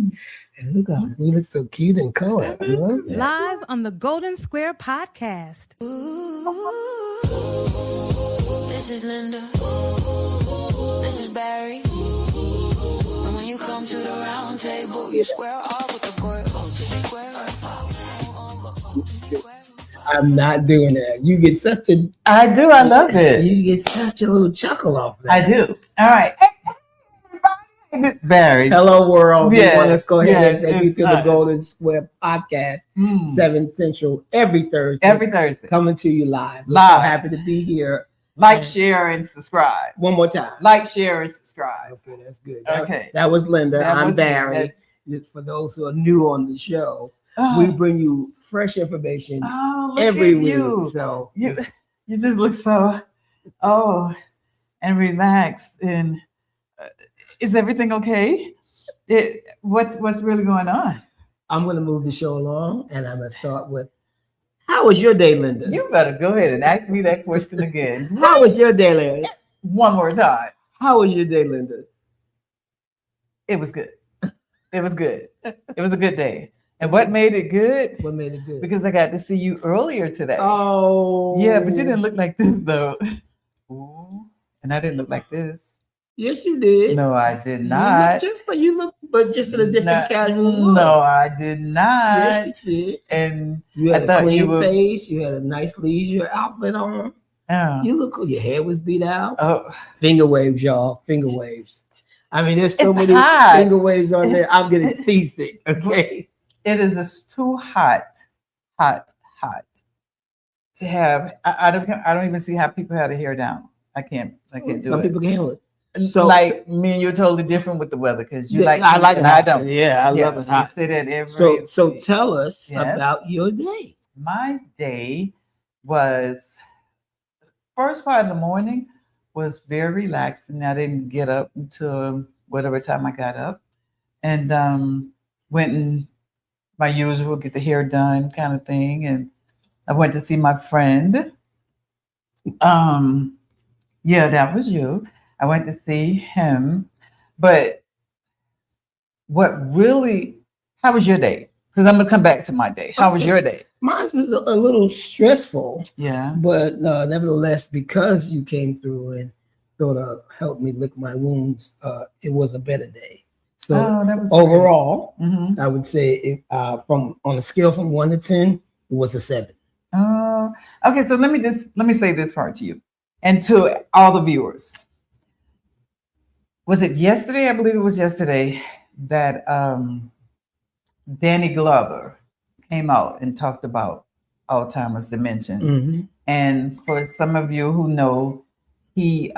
And look how you look so cute and color. I love that. Live on the Golden Square podcast. This is Linda. This is Barry. And when you come to the round table, you square off with the girl. I'm not doing that. You get such a. I do. I love it. You get such a little chuckle off that. I do. All right. Barry. Hello, world. Yeah. Let's go ahead and Yeah. take you to the Golden Square podcast, 7 Central, every Thursday. Every Thursday. Coming to you live. We're Live. so happy to be here. Like, share, and subscribe. One more time. Like, share, and subscribe. Okay, that's good. Okay. That was Linda. That I'm was Barry. it. For those who are new on the show, Oh. we bring you fresh information Look every at week. you. So You just look so, and relaxed. And is everything okay? What's really going on? I'm going to move the show along, and I'm going to start with, how was your day, Linda? You better go ahead and ask me that question again. How was your day, Linda? One more time. How was your day, Linda? It was good. It was good. It was a good day. And what made it good? What made it good? Because I got to see you earlier today. Oh. Yeah, but you didn't look like this though. Ooh. And I didn't look like this. Yes, you did. No, I did You not. look just in a different casual look. No, I did not. Yes, you did. And You had I a thought clean you were. face. You had a nice leisure outfit on. Oh. You look cool. Your hair was beat out. Oh. Finger waves, y'all. Finger waves. I mean, there's so It's many hot. finger waves on there. I'm getting seasick. Okay. It is just too hot to have. I don't even see how people have their hair down. I can't do Some it. people can handle it. So like me and you're totally different with the weather because you like I like it it. and I don't. Yeah, I love it You hot. say that every. So tell us Yes. about your day. My day was first part of the morning was very relaxing. I didn't get up until whatever time I got up, and went and my usual get the hair done kind of thing, and I went to see my friend. Yeah, that was you. I went to see him, but how was your day? Because I'm gonna come back to my day. How was your day? Mine was a little stressful, Yeah. but nevertheless, because you came through and sort of helped me lick my wounds, it was a better day. So that was overall, Mm-hmm. I would say from on a scale from 1 to 10, it was a 7. Oh, okay. So let me say this part to you and to all the viewers. Was it yesterday? I believe it was yesterday that Danny Glover came out and talked about Alzheimer's dementia. Mm-hmm. And for some of you who know, he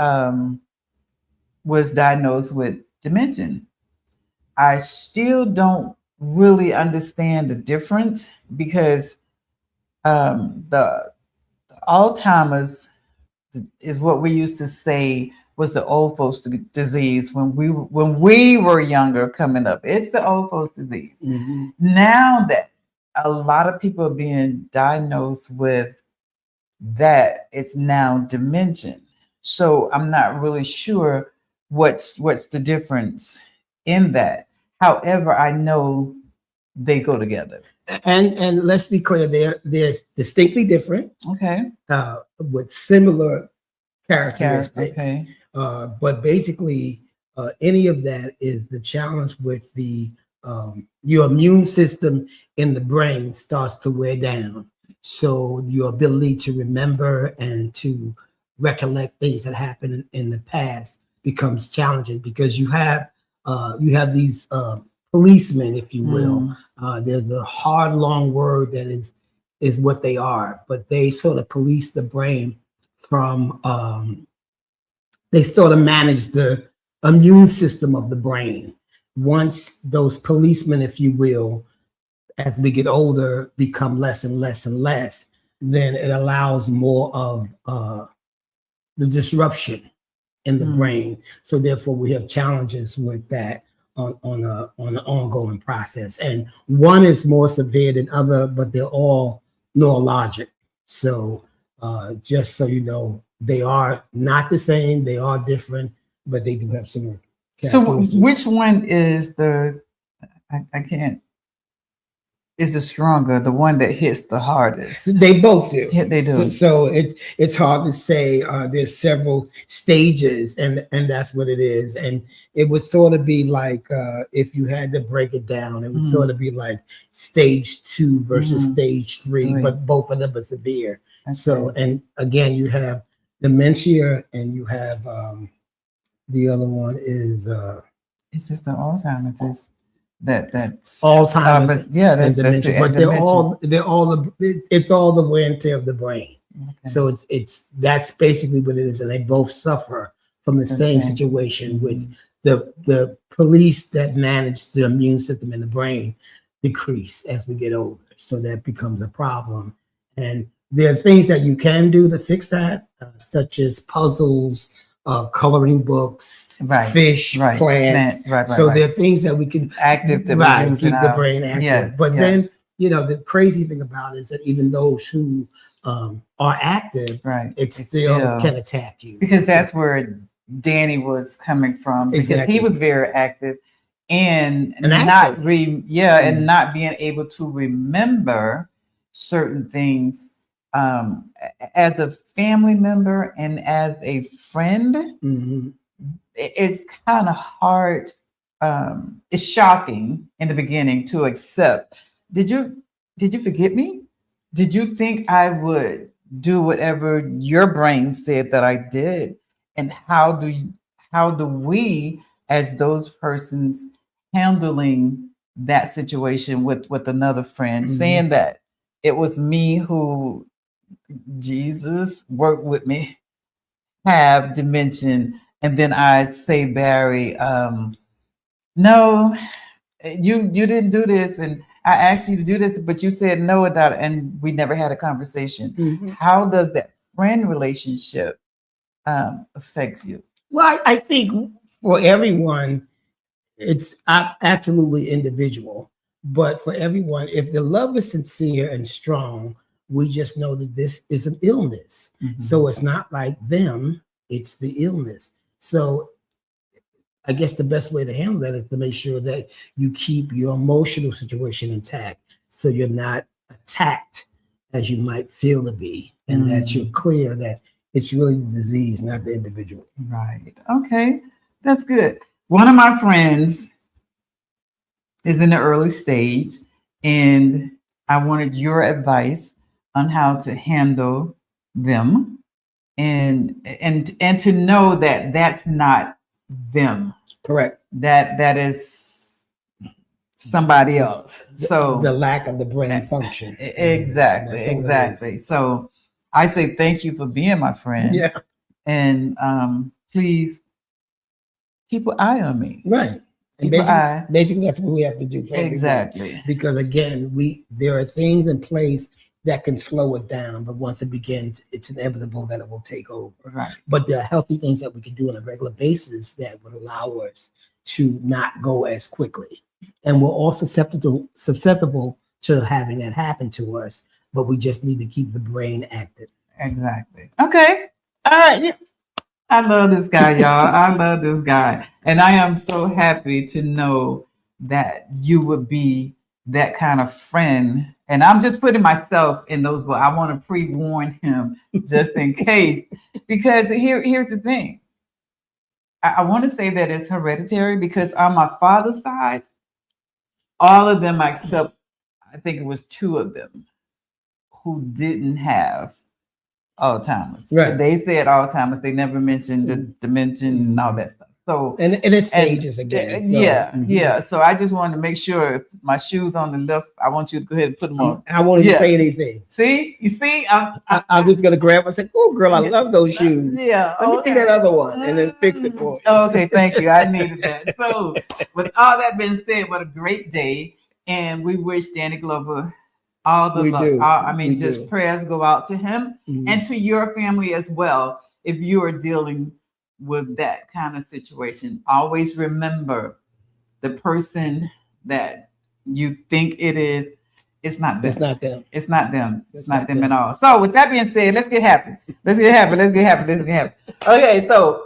was diagnosed with dementia. I still don't really understand the difference because the Alzheimer's is what we used to say was the old folks disease when we were younger coming up. It's the old folks disease. Mm-hmm. Now that a lot of people are being diagnosed with that, it's now dementia. So I'm not really sure what's the difference in that. However, I know they go together. And let's be clear, they're distinctly different, Okay. with similar characteristics. Okay. But basically, any of that is the challenge with the your immune system in the brain starts to wear down. So your ability to remember and to recollect things that happened in the past becomes challenging because you have these policemen, if you will. There's a hard, long word that is what they are, but they sort of police the brain from, they sort of manage the immune system of the brain. Once those policemen, if you will, as we get older, become less and less and less, then it allows more of the disruption in the brain. So therefore, we have challenges with that on an ongoing process. And one is more severe than other, but they're all neurologic. So just so you know, they are not the same. They are different, but they do have similar So characteristics. which one is the I can't. Is the stronger, the one that hits the hardest. They both do. Yeah, they do. So it's hard to say. There's several stages, and that's what it is. And it would sort of be like if you had to break it down, it would sort of be like stage 2 versus stage 3, but both of them are severe. Okay. So, and again, you have dementia, and you have the other one is it's just the Alzheimer's. That's Alzheimer's, that's dementia, the, but it's all the wear and tear of the brain. Okay. So that's basically what it is, and they both suffer from the same situation with the police that manage the immune system in the brain decrease as we get older. So that becomes a problem, and there are things that you can do to fix that, such as puzzles, coloring books, fish, plants. So there are things that we can keep the brain active. Yes, but then, the crazy thing about it is that even those who are active, it still can attack you. Because that's where Danny was coming from. Because he was very active and not being able to remember certain things. As a family member and as a friend, it's kind of hard. It's shocking in the beginning to accept. Did you forget me? Did you think I would do whatever your brain said that I did? And how do we, as those persons, handling that situation with another friend, saying that it was me who Jesus worked with me, have dementia, and then I say, Barry, no, you didn't do this, and I asked you to do this, but you said no without it, and we never had a conversation. How does that friend relationship affect you? Well, I think for everyone, it's absolutely individual. But for everyone, if the love is sincere and strong, we just know that this is an illness. So it's not like them, it's the illness. So I guess the best way to handle that is to make sure that you keep your emotional situation intact, so you're not attacked as you might feel to be, and that you're clear that it's really the disease, not the individual. Right. Okay. That's good. One of my friends is in the early stage, and I wanted your advice on how to handle them, and to know that that's not them. Correct. That is somebody else. So the lack of the brain function. Exactly. So I say thank you for being my friend. Yeah. And please keep an eye on me. Right. And basically that's what we have to do for everyone. Because again, there are things in place that can slow it down, but once it begins, it's inevitable that it will take over. Right. But there are healthy things that we can do on a regular basis that would allow us to not go as quickly. And we're all susceptible to having that happen to us, but we just need to keep the brain active. Exactly. Okay. All right. Yeah. I love this guy, y'all. I love this guy. And I am so happy to know that you would be that kind of friend. And I'm just putting myself in those, but I want to pre-warn him just in case, because here's the thing. I want to say that it's hereditary, because on my father's side, all of them except, I think it was 2 of them, who didn't have Alzheimer's. Right. They said Alzheimer's. They never mentioned the dementia and all that stuff. So and it's stages again. Yeah. So I just wanted to make sure, if my shoes on the left, I want you to go ahead and put them on. I won't even say anything. You see, I'm just gonna grab. I said, "Oh, girl, I love those shoes." Yeah. Let me see that other one, and then fix it for you. Okay, thank you. I needed that. So, with all that being said, what a great day, and we wish Danny Glover all the luck. Prayers go out to him and to your family as well. If you are dealing with that kind of situation, always remember the person that you think it is, it's not them. It's not them. It's not them. It's not them at all. So with that being said, let's get happy. Okay, so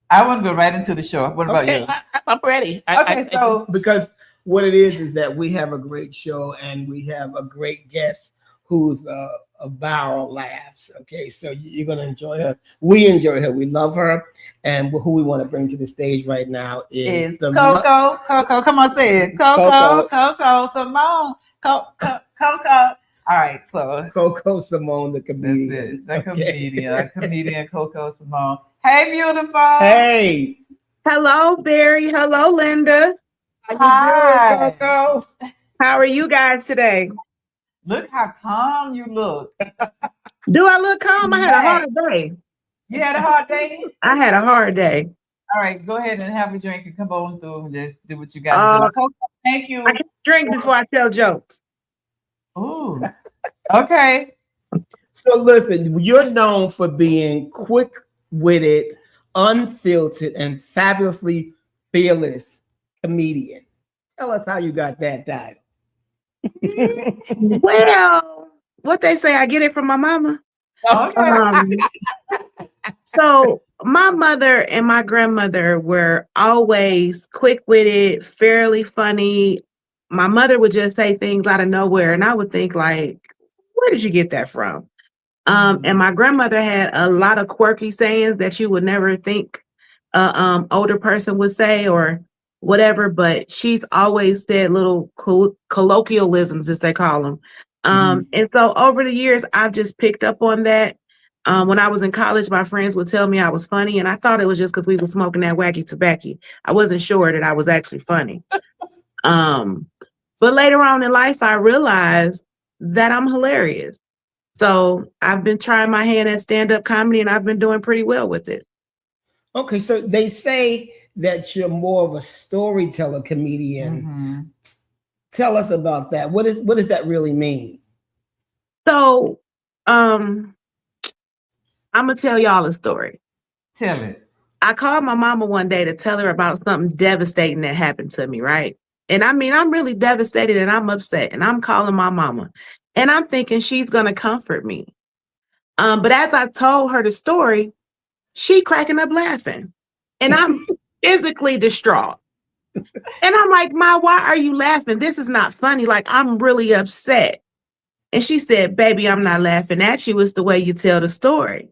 I want to go right into the show. What about you? I'm ready. Okay, because what it is that we have a great show and we have a great guest who's a barrel of laughs. Okay, so you're gonna enjoy her. We enjoy her. We love her, and who we want to bring to the stage right now is It's Coco. Coco, come on, say it. Coco Simone. Coco. All right, so Coco Simone, the that's comedian. it. The Okay. comedian Coco Simone. Hey, beautiful. Hey, Hello, Barry. Hello, Linda. how you Hi. doing, Coco? How are you guys today? Look how calm you look. Do I look calm? I had a hard day. You had a hard day? I had a hard day. All right, go ahead and have a drink and come on through and just do what you got to do. Coco, thank you. I can drink before I tell jokes. Ooh. Okay. So listen, you're known for being quick-witted, unfiltered, and fabulously fearless comedian. Tell us how you got that title. Well, what they say, I get it from my mama. Okay. So my mother and my grandmother were always quick-witted, fairly funny. My mother would just say things out of nowhere, and I would think like, where did you get that from? And my grandmother had a lot of quirky sayings that you would never think a older person would say or whatever, but she's always said little colloquialisms, as they call them. And so over the years, I've just picked up on that. When I was in college, my friends would tell me I was funny, and I thought it was just because we were smoking that wacky tobacco. I wasn't sure that I was actually funny. But later on in life, I realized that I'm hilarious. So I've been trying my hand at stand-up comedy, and I've been doing pretty well with it. Okay, so they say that you're more of a storyteller comedian. Tell us about that. What does that really mean? So I'm gonna tell y'all a story. Tell it. I called my mama one day to tell her about something devastating that happened to me, right? And I mean, I'm really devastated and I'm upset, and I'm calling my mama. And I'm thinking she's gonna comfort me. But as I told her the story, she cracking up laughing. And I'm physically distraught. And I'm like, Ma, why are you laughing? This is not funny. Like, I'm really upset. And she said, baby, I'm not laughing at you. It's the way you tell the story.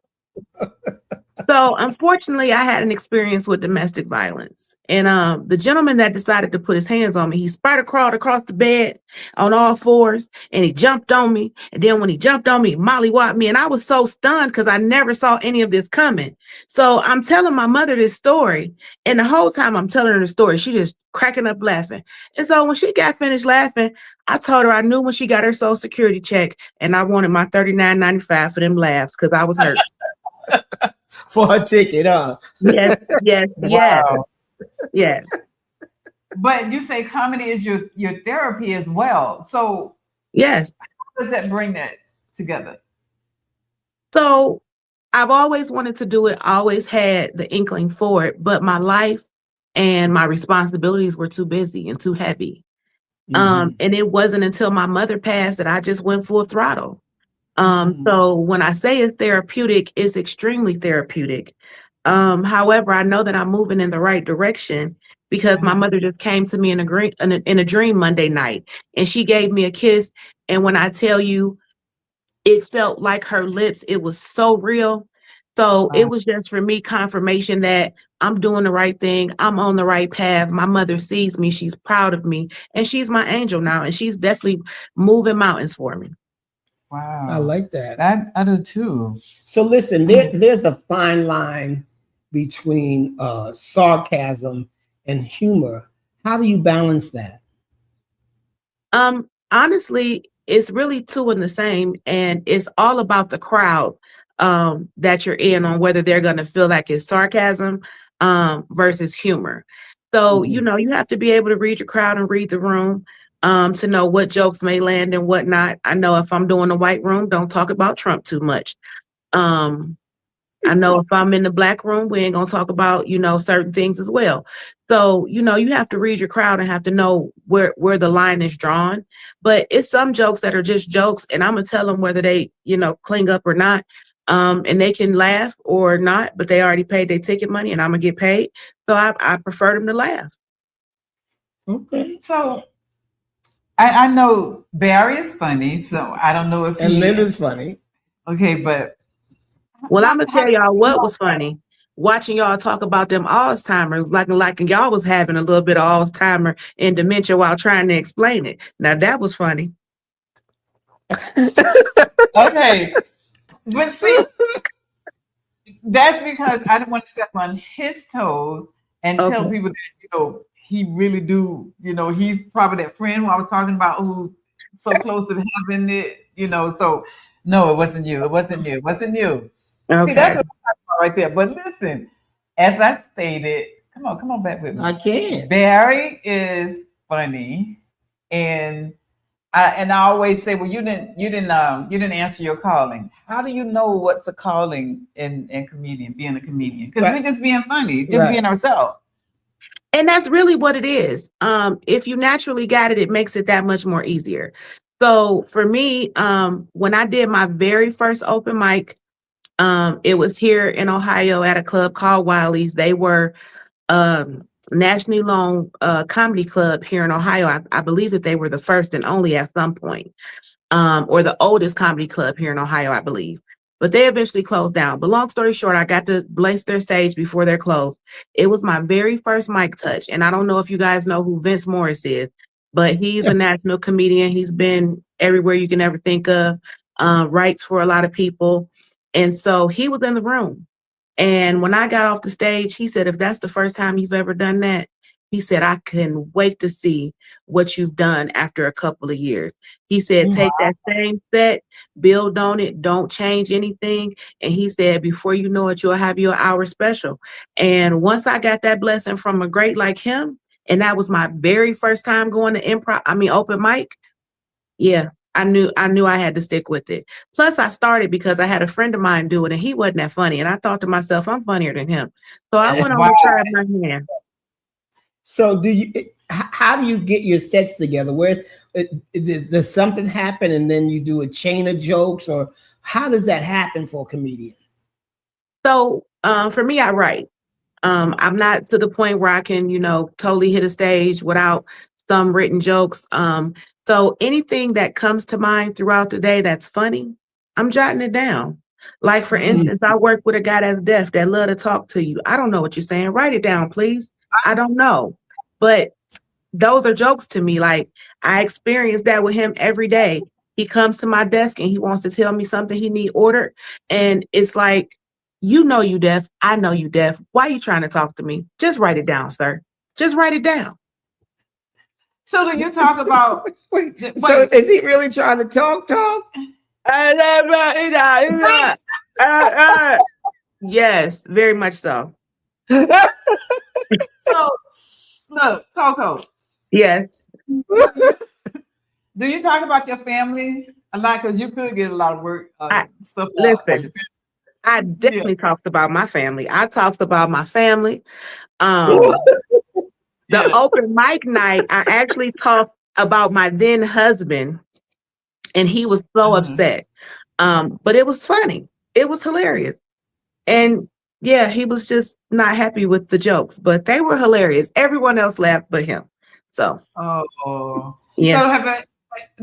So unfortunately, I had an experience with domestic violence. And the gentleman that decided to put his hands on me, he spider crawled across the bed on all fours, and he jumped on me. And then when he jumped on me, he mollywopped me. And I was so stunned because I never saw any of this coming. So I'm telling my mother this story. And the whole time I'm telling her the story, she just cracking up laughing. And so when she got finished laughing, I told her I knew when she got her Social Security check, and I wanted my $39.95 for them laughs because I was hurt. For a ticket, huh? Yes. Wow. Yes. But you say comedy is your therapy as well. So Yes. how does that bring that together? So I've always wanted to do it, always had the inkling for it, but my life and my responsibilities were too busy and too heavy. And it wasn't until my mother passed that I just went full throttle. So when I say it's therapeutic, it's extremely therapeutic. However, I know that I'm moving in the right direction because my mother just came to me in a dream Monday night, and she gave me a kiss. And when I tell you, it felt like her lips, it was so real. So it was just for me confirmation that I'm doing the right thing. I'm on the right path. My mother sees me. She's proud of me, and she's my angel now. And she's definitely moving mountains for me. Wow. I like that. That I do too. So listen, there's a fine line between sarcasm and humor. How do you balance that? Honestly, it's really two in the same, and it's all about the crowd that you're in on whether they're going to feel like it's sarcasm versus humor. So, you know, you have to be able to read your crowd and read the room to know what jokes may land and what not. I know if I'm doing a white room, don't talk about Trump too much. I know if I'm in the black room, we ain't gonna talk about, you know, certain things as well. So, you know, you have to read your crowd and have to know where the line is drawn. But it's some jokes that are just jokes, and I'm gonna tell them whether they, you know, cling up or not. And they can laugh or not, but they already paid their ticket money and I'm gonna get paid. So I prefer them to laugh. Okay. So I know Barry is funny, so I don't know if And he Linda's funny. okay, but Well, I'm gonna how tell y'all what was funny. Watching y'all talk about them Alzheimer's, like y'all was having a little bit of Alzheimer and dementia while trying to explain it. Now that was funny. okay. But see, that's because I didn't want to step on his toes and tell Okay. people that, he really do, he's probably that friend who I was talking about who's so close to having it, so no, it wasn't you. It wasn't you. It wasn't you. See, that's Okay. what I'm talking about right there. But listen, as I stated, come on back with me. I can't. Barry is funny, and I always say, well, you didn't answer your calling. How do you know what's a calling in comedian, being a comedian? Because we're just being funny, just being ourselves. And that's really what it is. If you naturally got it, it makes it that much more easier. So for me, when I did my very first open mic, it was here in Ohio at a club called Wiley's. They were nationally known comedy club here in Ohio. I believe that they were the first and only at some point, or the oldest comedy club here in Ohio, I believe. But they eventually closed down. But long story short, I got to blaze their stage before they're closed. It was my very first mic touch. And I don't know if you guys know who Vince Morris is, but he's a national comedian. He's been everywhere you can ever think of, writes for a lot of people. And so he was in the room. And when I got off the stage, he said, if that's the first time you've ever done that, he said, I couldn't wait to see what you've done after a couple of years. He said, take that same set, build on it, don't change anything. And he said, before you know it, you'll have your hour special. And once I got that blessing from a great like him, and that was my very first time going to open mic. Yeah, I knew I had to stick with it. Plus, I started because I had a friend of mine do it, and he wasn't that funny. And I thought to myself, I'm funnier than him. So I went on to try my hand. So how do you get your sets together? Does something happen and then you do a chain of jokes, or how does that happen for a comedian? So for me, I write. I'm not to the point where I can, totally hit a stage without some written jokes. So anything that comes to mind throughout the day that's funny, I'm jotting it down. Like, for instance, I work with a guy that's deaf that love to talk to you. I don't know what you're saying. Write it down, please. I don't know. But those are jokes to me. Like, I experience that with him every day. He comes to my desk and he wants to tell me something he need ordered. And it's like, you deaf. I know you deaf. Why are you trying to talk to me? Just write it down, sir. Just write it down. So do you talk about? So is he really trying to talk? Yes, very much so. So look, Coco. Yes. Do you talk about your family a lot? Because you could get a lot of work stuff. Listen, I definitely talked about my family. I talked about my family. The open mic night, I actually talked about my then husband, and he was so upset. But it was funny. It was hilarious. And yeah, he was just not happy with the jokes, but they were hilarious. Everyone else laughed but him. So, yeah.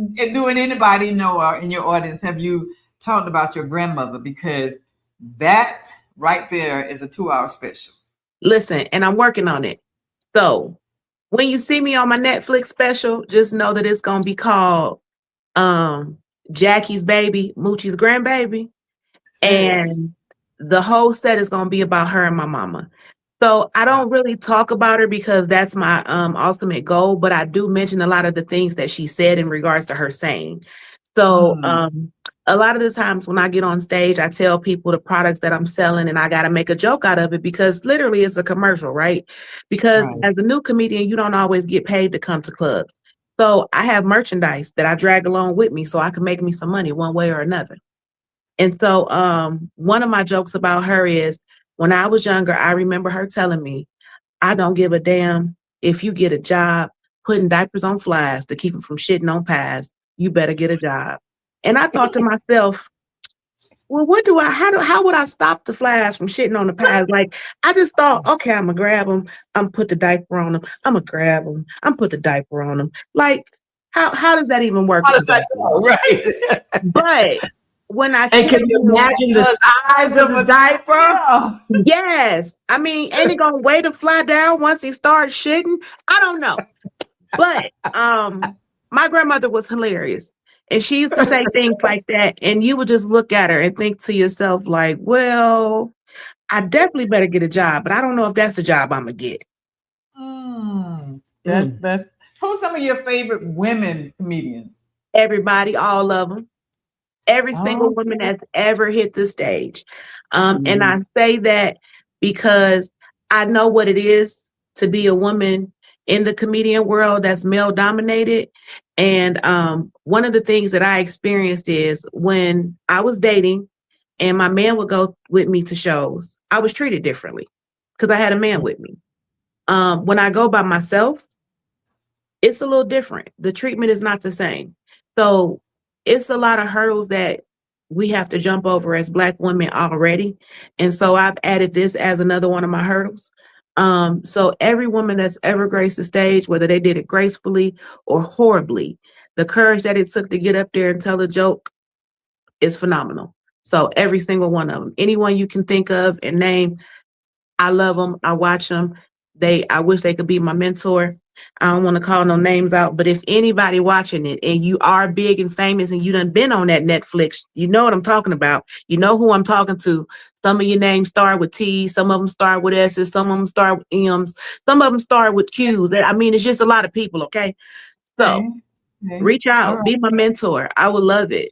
So doing anybody know or in your audience, have you talked about your grandmother? Because that right there is a 2-hour special. Listen, and I'm working on it. So when you see me on my Netflix special, just know that it's going to be called Jackie's Baby, Moochie's Grandbaby. And the whole set is going to be about her and my mama. So I don't really talk about her because that's my ultimate goal, but I do mention a lot of the things that she said in regards to her saying. So a lot of the times when I get on stage, I tell people the products that I'm selling and I got to make a joke out of it because literally it's a commercial, right? Because as a new comedian, you don't always get paid to come to clubs. So I have merchandise that I drag along with me so I can make me some money one way or another. And so one of my jokes about her is when I was younger, I remember her telling me, I don't give a damn if you get a job putting diapers on flies to keep them from shitting on pies. You better get a job. And I thought to myself, well, how would I stop the flies from shitting on the pies? Like, I just thought, okay, I'm gonna grab them. I'm put the diaper on them. I'm gonna grab them. I'm put the diaper on them. Like, how does that even work? How does that go? Right. But when I And tell can you you, imagine the size of the diaper? Yeah. yes, I mean, ain't it gonna wait to fly down once he starts shitting? I don't know. But my grandmother was hilarious. And she used to say things like that, and you would just look at her and think to yourself, like, well, I definitely better get a job, but I don't know if that's a job I'm gonna get. That's who's some of your favorite women comedians? Everybody, all of them. Every single Oh, woman that's ever hit the stage. And I say that because I know what it is to be a woman in the comedian world that's male dominated. And one of the things that I experienced is when I was dating and my man would go with me to shows, I was treated differently because I had a man with me. When I go by myself, it's a little different. The treatment is not the same. So it's a lot of hurdles that we have to jump over as Black women already. And so I've added this as another one of my hurdles. So every woman that's ever graced the stage, whether they did it gracefully or horribly, the courage that it took to get up there and tell a joke is phenomenal. So every single one of them, anyone you can think of and name, I love them. I watch them. I wish they could be my mentor. I don't want to call no names out, but if anybody watching it and you are big and famous and you done been on that Netflix, you know what I'm talking about. You know who I'm talking to. Some of your names start with T, some of them start with S's, some of them start with M's, some of them start with Q's. I mean, it's just a lot of people, okay? So okay. reach All out, right. be my mentor. I would love it.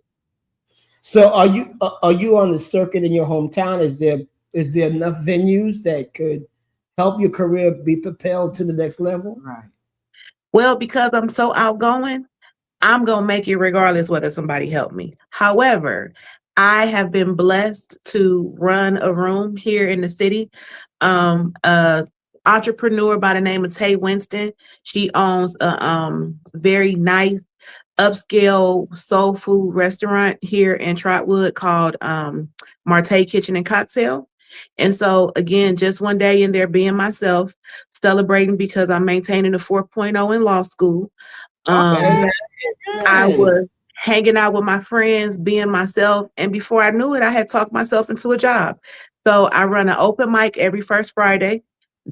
So are you on the circuit in your hometown? Is there enough venues that could help your career be propelled to the next level? Right. Well, because I'm so outgoing, I'm going to make it regardless whether somebody helped me. However, I have been blessed to run a room here in the city. A entrepreneur by the name of Tay Winston. She owns a very nice upscale soul food restaurant here in Trotwood called Marte Kitchen and Cocktail. And so again, just one day in there being myself, celebrating because I'm maintaining a 4.0 in law school. Okay. I was hanging out with my friends, being myself. And before I knew it, I had talked myself into a job. So I run an open mic every first Friday.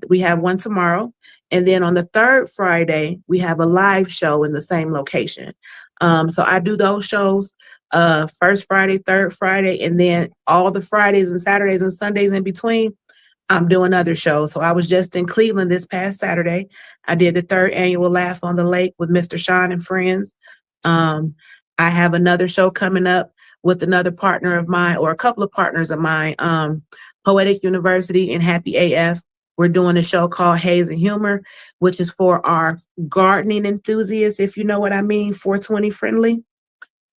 We have one tomorrow. And then on the third Friday, we have a live show in the same location. So I do those shows first Friday, third Friday, and then all the Fridays and Saturdays and Sundays in between. I'm doing other shows. So I was just in Cleveland this past Saturday. I did the third annual Laugh on the Lake with Mr. Sean and Friends. I have another show coming up with another partner of mine, or a couple of partners of mine, Poetic University and Happy AF. We're doing a show called Haze and Humor, which is for our gardening enthusiasts, if you know what I mean, 420 friendly.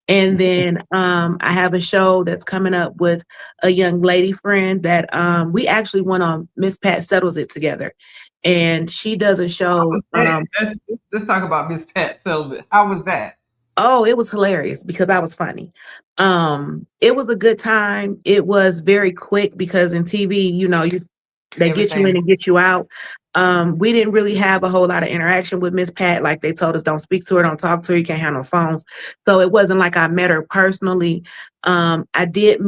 And then I have a show that's coming up with a young lady friend that we actually went on Miss Pat Settles It together. And she does a show. Let's talk about Miss Pat Settles. How was that? Oh, it was hilarious because I was funny. It was a good time. It was very quick because in TV, they get you in and get you out. We didn't really have a whole lot of interaction with Miss Pat. Like they told us, don't speak to her, don't talk to her, you can't have no phones. So it wasn't like I met her personally. I did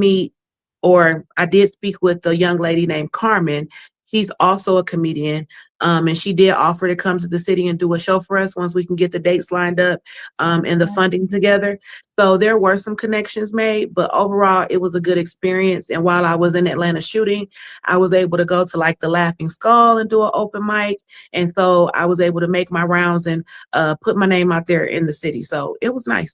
speak with a young lady named Carmen. She's also a comedian. And she did offer to come to the city and do a show for us once we can get the dates lined up and the funding together. So there were some connections made, but overall it was a good experience. And while I was in Atlanta shooting, I was able to go to like the Laughing Skull and do an open mic. And so I was able to make my rounds and put my name out there in the city. So it was nice.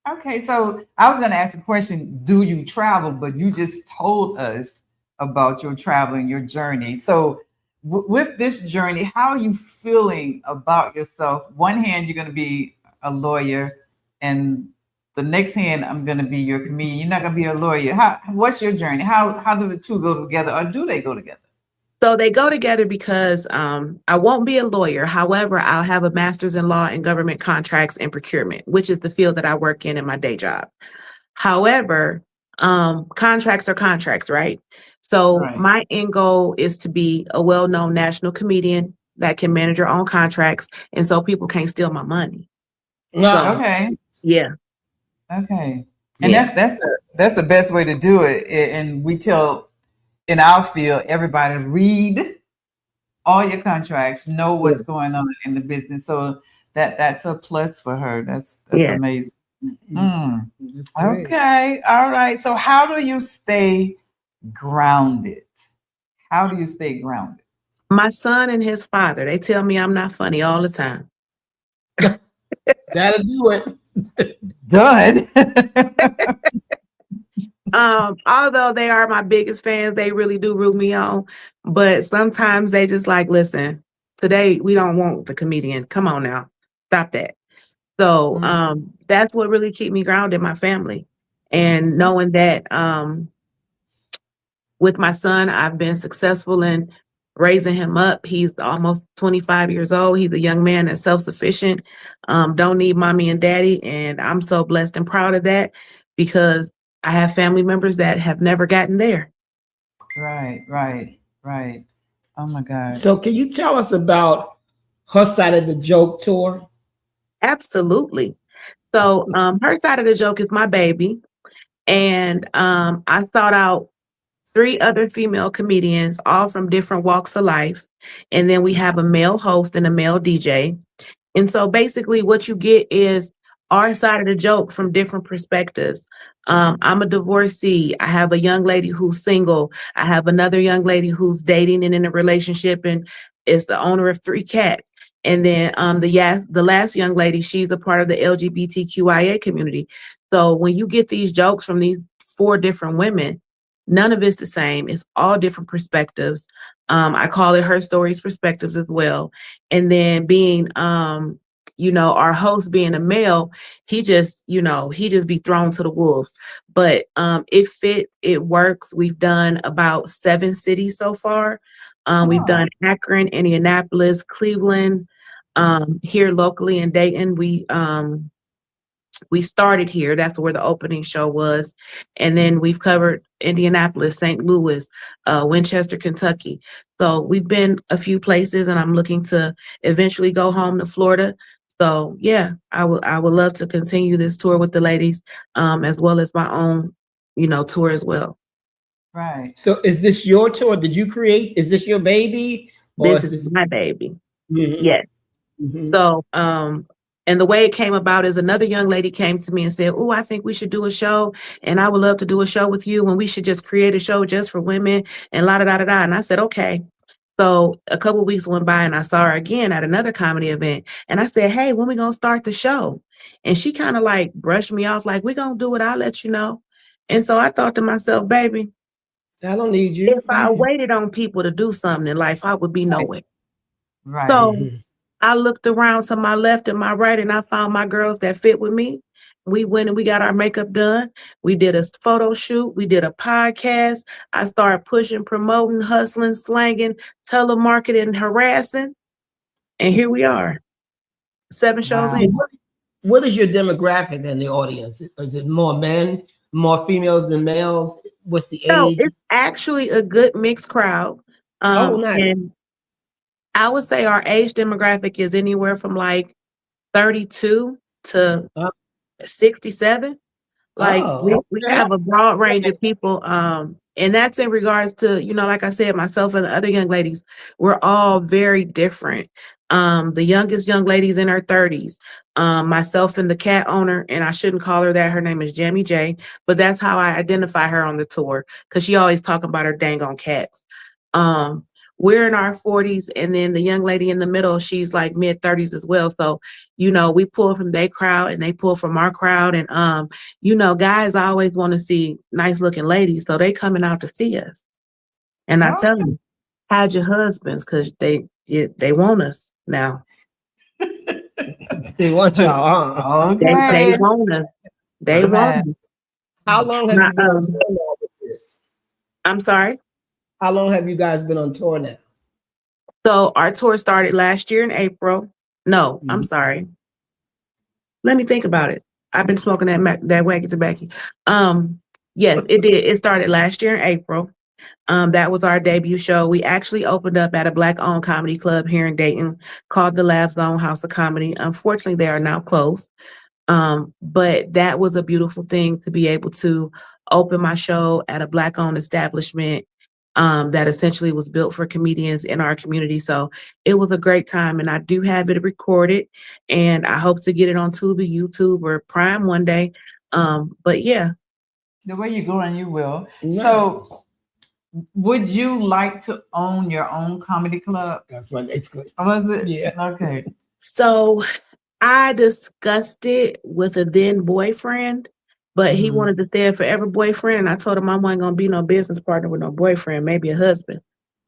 Okay, so I was going to ask a question, do you travel? But you just told us about your travel and your journey. So with this journey, how are you feeling about yourself? One hand, you're going to be a lawyer, and the next hand, I'm going to be your comedian. You're not going to be a lawyer. What's your journey? How do the two go together, or do they go together? So they go together because I won't be a lawyer. However, I'll have a master's in law and government contracts and procurement, which is the field that I work in my day job. However, Contracts are contracts, right? So Right. my end goal is to be a well-known national comedian that can manage her own contracts, and so people can't steal my money. So Okay. yeah, Okay. And yeah, that's the best way to do it. And we tell in our field everybody read all your contracts, know what's going on in the business. So that's a plus for her. That's yeah. amazing. Mm. That's great. Okay. All right. So how do you stay grounded? How do you stay grounded? My son and his father, they tell me I'm not funny all the time. That'll do it. Done. Although they are my biggest fans, they really do root me on. But sometimes they just like, listen, today we don't want the comedian. Come on now. Stop that. So that's what really keep me grounded, my family. And knowing that with my son, I've been successful in raising him up. He's almost 25 years old. He's a young man that's self-sufficient, don't need mommy and daddy. And I'm so blessed and proud of that because I have family members that have never gotten there. Right. Oh my God. So can you tell us about her side of the joke tour? Absolutely. So her side of the joke is my baby. And I thought out 3 other female comedians, all from different walks of life. And then we have a male host and a male DJ. And so basically what you get is our side of the joke from different perspectives. I'm a divorcee. I have a young lady who's single. I have another young lady who's dating and in a relationship and is the owner of 3 cats. And then the last young lady, she's a part of the LGBTQIA community. So when you get these jokes from these 4 different women, none of it's the same. It's all different perspectives. I call it her stories perspectives as well. And then being, our host being a male, he just be thrown to the wolves. But it works. We've done about 7 cities so far. We've done Akron, Indianapolis, Cleveland, here locally in Dayton. We started here. That's where the opening show was. And then we've covered Indianapolis, St. Louis, Winchester, Kentucky. So we've been a few places and I'm looking to eventually go home to Florida. So yeah, I would love to continue this tour with the ladies, as well as my own, tour as well. Right. So is this your tour? Did you create? Is this your baby? This is my baby. Mhm. Yes. Mhm. So, and the way it came about is another young lady came to me and said, "Oh, I think we should do a show, and I would love to do a show with you, and we should just create a show just for women." And la da da da da. And I said, "Okay." So a couple of weeks went by, and I saw her again at another comedy event, and I said, "Hey, when we gonna start the show?" And she kind of like brushed me off, like, "We're gonna do it. I'll let you know." And so I thought to myself, "Baby, I don't need you. if I waited on people to do something in life, I would be nowhere." Right. So I looked around to my left and my right and I found my girls that fit with me. We went and we got our makeup done. We did a photo shoot. We did a podcast. I started pushing, promoting, hustling, slanging, telemarketing, harassing. And here we are, 7 shows Wow. in. What is your demographic in the audience? Is it more men, more females than males? What's the So age? it's actually a good mixed crowd. Oh, nice. And I would say our age demographic is anywhere from like 32 to Oh. 67. Like Oh, we okay. have a broad range of people. And that's in regards to, like I said, myself and the other young ladies, we're all very different. The youngest young lady's in her 30s. Myself and the cat owner, and I shouldn't call her that. Her name is Jamie J, but that's how I identify her on the tour because she always talking about her dang on cats. We're in our 40s, and then the young lady in the middle, she's like mid 30s as well. So, we pull from their crowd and they pull from our crowd. And guys always want to see nice looking ladies, so they coming out to see us. And I tell them, hide your husbands because they want us now. They want y'all, huh? They Okay. want us. They Amen. want us. How long have you been on tour now with this? I'm sorry. How long have you guys been on tour now? So our tour started last year in April. No, I'm sorry. Let me think about it. I've been smoking that wacky tobacco. Yes, it did. It started last year in April. That was our debut show. We actually opened up at a Black-owned comedy club here in Dayton called the Laugh Zone House of Comedy. Unfortunately, they are now closed. But that was a beautiful thing to be able to open my show at a Black-owned establishment that essentially was built for comedians in our community. So it was a great time, and I do have it recorded, and I hope to get it on Tubi, YouTube, or Prime one day. But yeah. The way you're going, you will. Right. So, would you like to own your own comedy club? That's what it's good. Was it? Yeah. Okay. So I discussed it with a then boyfriend, but he Mhm. wanted to stay a forever boyfriend. And I told him I wasn't gonna be no business partner with no boyfriend, maybe a husband.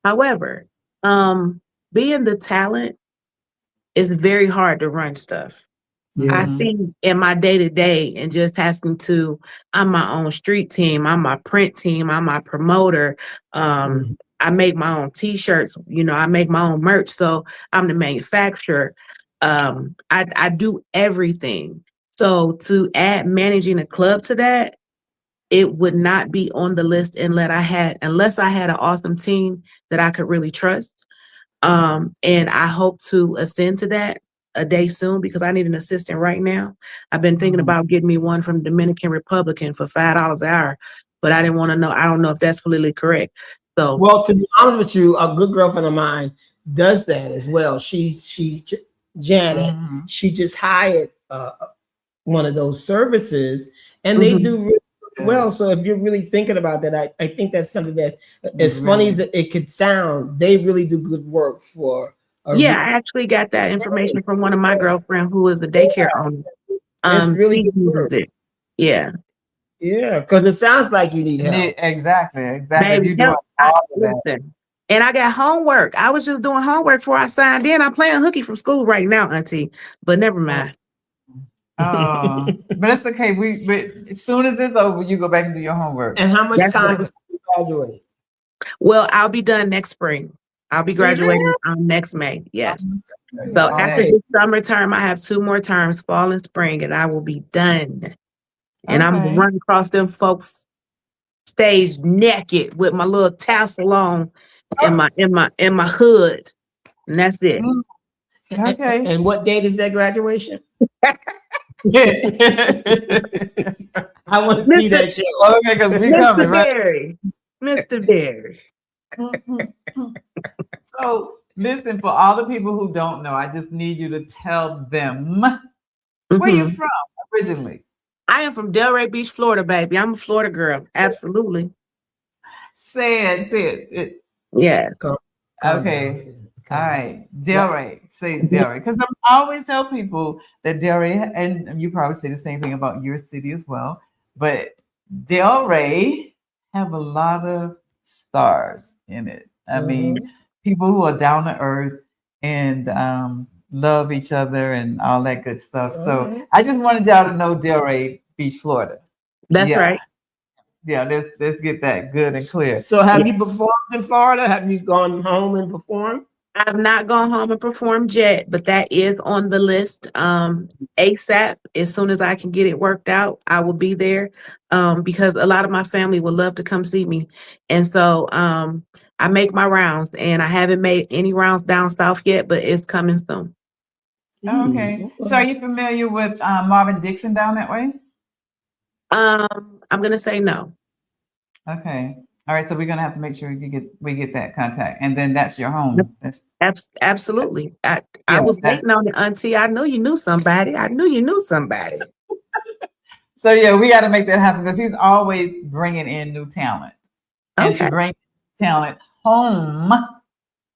However, being the talent is very hard to run stuff. I Yes. see in my day to day and just having to, I'm my own street team, I'm my print team, I'm my promoter. Mhm. I make my own t-shirts, I make my own merch. So I'm the manufacturer. I do everything. So to add managing a club to that, it would not be on the list unless I had an awesome team that I could really trust. And I hope to ascend to that a day soon because I need an assistant right now. I've been thinking about getting me one from Dominican Republic for $5 an hour, but I didn't want to know. I don't know if that's politically correct. So, Well, to be honest with you, a good girlfriend of mine does that as well. Janet, she just hired one of those services, and they do really well. So if you're really thinking about that, I think that's something that, as funny as it could sound, they really do good work for. I actually got that information from one of my girlfriends who is a daycare owner. It's really she good uses work. it. Yeah. Yeah, because it sounds like you need help. Exactly. Baby, You doing all of that. listen, and I got homework. I was just doing homework before I signed in. I'm playing hooky from school right now, Auntie. But never mind. Oh, but it's okay. But as soon as it's over, you go back and do your homework. And how much That's time right. before you graduate? Well, I'll be done next spring. I'll be graduating next May. Yes. So after this summer term, I have 2 more terms, fall and spring, and I will be done. And I'm gonna run across them folks stage naked with my little tassel on in my hood. And that's it. Okay. And what date is that graduation? I want to see that show. Okay, because we coming, right? Berry. Mr. Berry. So listen, for all the people who don't know, I just need you to tell them where you from originally. I am from Delray Beach, Florida, baby. I'm a Florida girl. Absolutely. Say it. Yeah. Okay. All right. Delray. Say Delray. Because I always tell people that Delray, and you probably say the same thing about your city as well, but Delray have a lot of stars in it. I mean, people who are down to earth and love each other and all that good stuff. So I just wanted y'all to know Delray Beach, Florida. That's right. Yeah, let's get that good and clear. So have you performed in Florida? Have you gone home and performed? I've not gone home and performed yet, but that is on the list. ASAP, as soon as I can get it worked out, I will be there. Because a lot of my family would love to come see me. And so I make my rounds, and I haven't made any rounds down south yet, but it's coming soon. Okay. So are you familiar with Marvin Dixon down that way? I'm gonna say no. Okay. All right. So we're gonna have to make sure we get that contact, and then that's your home. That's Absolutely. I was waiting on the Auntie. I knew you knew somebody. So yeah, we got to make that happen because he's always bringing in new talent, and to bring talent home,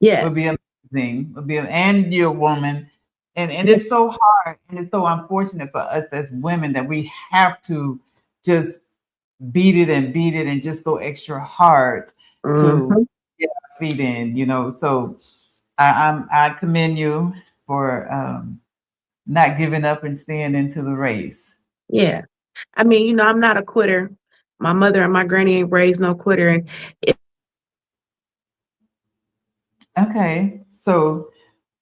would be amazing. And you're a woman, and it's so hard and it's so unfortunate for us as women that we have to just beat it and just go extra hard to get our feet in, So I commend you for not giving up and staying into the race. Yeah. I mean, I'm not a quitter. My mother and my granny ain't raised no quitter. And okay. So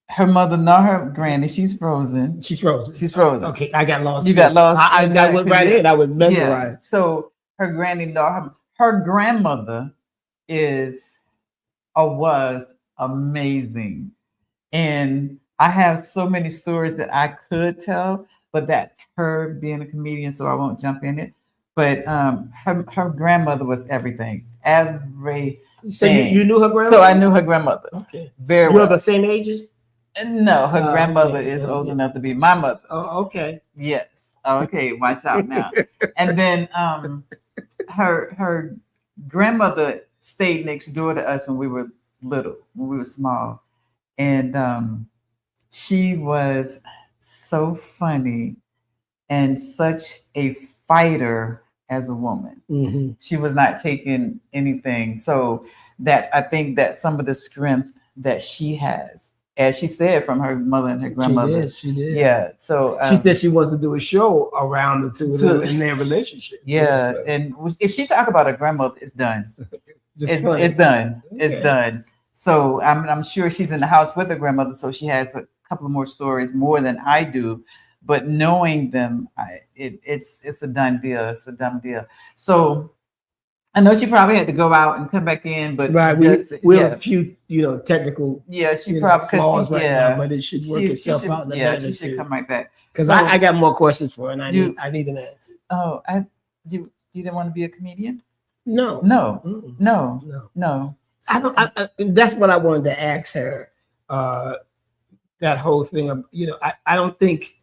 her mother, not her granny, she's frozen. She's frozen. She's frozen. Okay, I got lost. You got lost. I got went right in. I was mesmerized. Yeah. So her granddaughter, her grandmother is or was amazing. And I have so many stories that I could tell, but that's her being a comedian, so I won't jump in it. But her grandmother was everything. So you knew her grandmother? So I knew her grandmother. Okay. Very You're well. the same ages? No, her grandmother okay. is old enough to be my mother. Oh, okay. Yes. Okay, watch out now. And then her grandmother stayed next door to us when we were little, when we were small. And she was so funny and such a fighter as a woman. Mm-hmm. She was not taking anything. So that I think that some of the strength that she has, as she said, from her mother and her grandmother. She did. Yeah. So she said she wants to do a show around the two of them in their relationship. Yeah. So. And if she talk about her grandmother, it's done. It's done. Okay. It's done. So I'm sure she's in the house with her grandmother, so she has a couple of more stories more than I do. But knowing them, it's a done deal. It's a done deal. So I know she probably had to go out and come back in, but right, we have a few, technical. Yeah, she probably flaws right now, but it should work itself out. She should come right back. Because so, I got more questions for her, and I need an answer. Oh, you didn't want to be a comedian? No. I don't. That's what I wanted to ask her. That whole thing of I don't think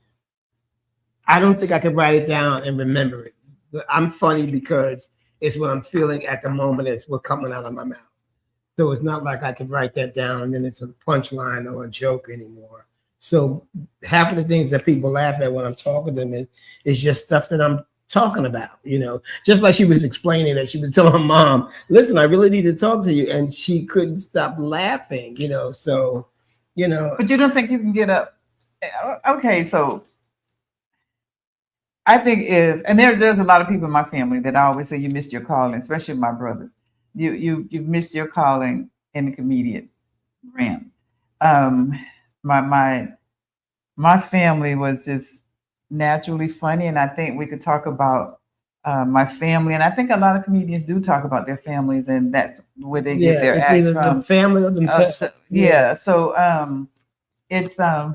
I could write it down and remember it. But I'm funny because it's what I'm feeling at the moment. It's what's coming out of my mouth. So it's not like I could write that down and then it's a punchline or a joke anymore. So half of the things that people laugh at when I'm talking to them is just stuff that I'm talking about, just like she was explaining that she was telling her mom, listen, I really need to talk to you. And she couldn't stop laughing, so, But you don't think you can get up? Okay, so I think there's a lot of people in my family that I always say you missed your calling, especially my brothers. You've missed your calling in the comedian realm. My family was just naturally funny, and I think we could talk about my family, and I think a lot of comedians do talk about their families, and that's where they get their acts from. The family or themselves. So it's I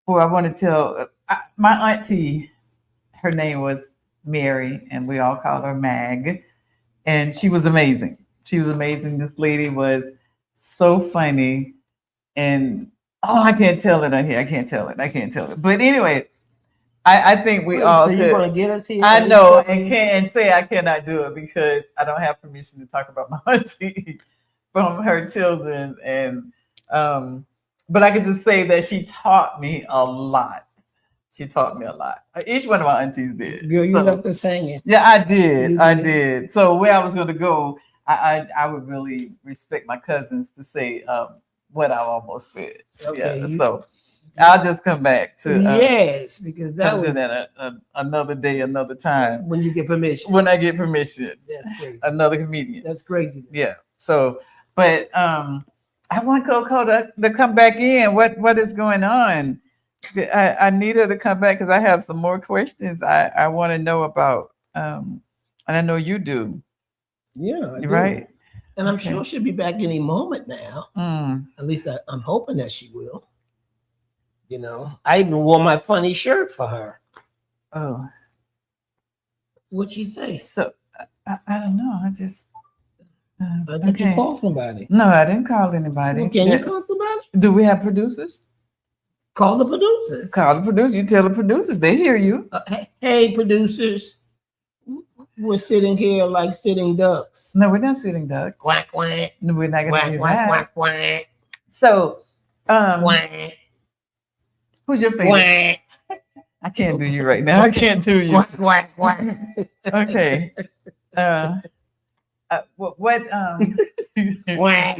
want to tell my auntie. Her name was Mary, and we all called her Mag, and she was amazing. This lady was so funny, and I can't tell it on here. I can't tell it. But anyway, I think we all. So you want to get us here? I know, and say I cannot do it because I don't have permission to talk about my auntie from her children, and but I could just say that she taught me a lot. Each one of my aunties did. Girl, you left us hanging. Yeah, I did. So where I was going to go, I would really respect my cousins to say what I almost said. Okay, so I'll just come back to yes, because that was another day, another time. When you get permission. When I get permission. That's crazy. Another comedian. That's crazy. Yeah. So, but I want Coco to come back in. What is going on? I need her to come back because I have some more questions I want to know about. And I know you do. Yeah. Right. And I'm sure she'll be back any moment now. At least I'm hoping that she will. I even wore my funny shirt for her. Oh. What'd she say? So I don't know. I just. I think you called somebody. No, I didn't call anybody. Well, can you call somebody? Do we have producers? Call the producers. You tell the producers. They hear you. Hey, producers. We're sitting here like sitting ducks. No, we're not sitting ducks. Quack, quack. No, we're not going to do quack, that. Quack, quack. So, quack. Who's your favorite? Quack. I can't do you right now. I can't do you. Quack, quack, quack. Okay. What? Quack.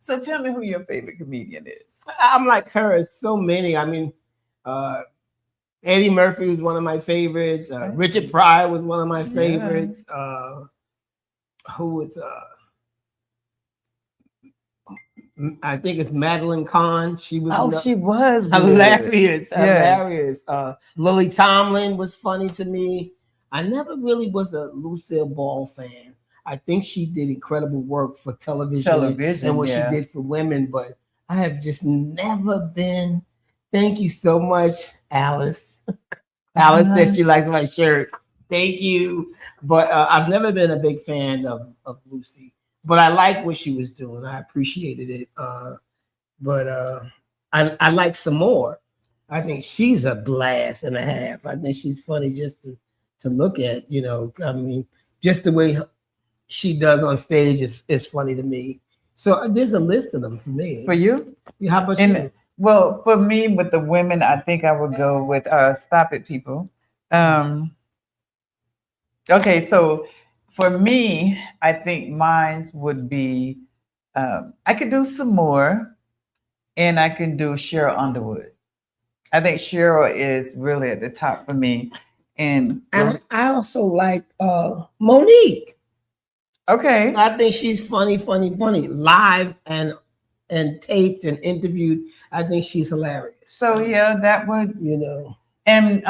So tell me who your favorite comedian is. I'm like her. So many. I mean, Eddie Murphy was one of my favorites. Richard Pryor was one of my favorites. Who was? I think it's Madeline Kahn. She was. She was hilarious. Hilarious. Lily Tomlin was funny to me. I never really was a Lucille Ball fan. I think she did incredible work for television and what she yeah. did for women, but I have just never been. Thank you so much, Alice. Alice said she likes my shirt. Thank you. But I've never been a big fan of Lucy. But I like what she was doing. I appreciated it. But I like some more. I think she's a blast and a half. I think she's funny just to look at. You know, I mean, just the way she does on stage is funny to me. So there's a list of them for me. For you? How about And you? well, for me, with the women, I think I would go with Stop It People. Okay, so for me, I think mine would be I could do some more, and I can do Cheryl Underwood. I think Cheryl is really at the top for me. And I also like Monique. okay, I think she's funny, live and taped and interviewed. I think she's hilarious. so yeah, that would. You know. And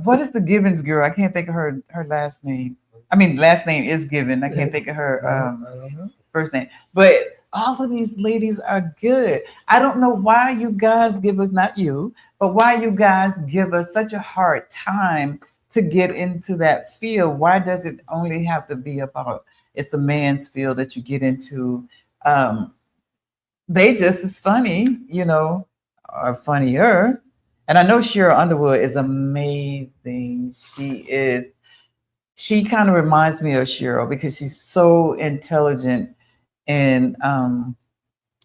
what is the Givens girl? I can't think of her last name. I mean, last name is Given. I can't think of her first name. But all of these ladies are good. I don't know why you guys give us, not you, but why you guys give us such a hard time to get into that field. Why does it only have to be about it's a man's field that you get into? They just as funny, you know, or funnier. And I know Cheryl Underwood is amazing. She kind of reminds me of Cheryl because she's so intelligent and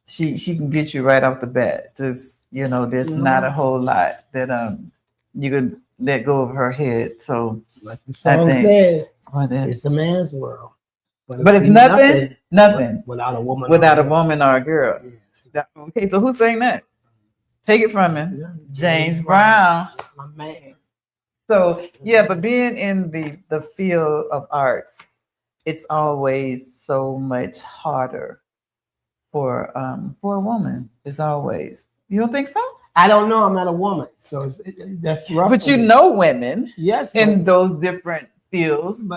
she can get you right off the bat. Just, you know, there's not a whole lot that you could let go of her head. So like the song says, it's a man's world. But it's nothing without a woman or a girl. Yes. Okay, so who sang that? Take it from him. Yeah, James Brown. My man. So yeah, but being in the field of arts, it's always so much harder for a woman. It's always. You don't think so? I don't know. I'm not a woman, so that's rough. But you know women, yes, in those different fields.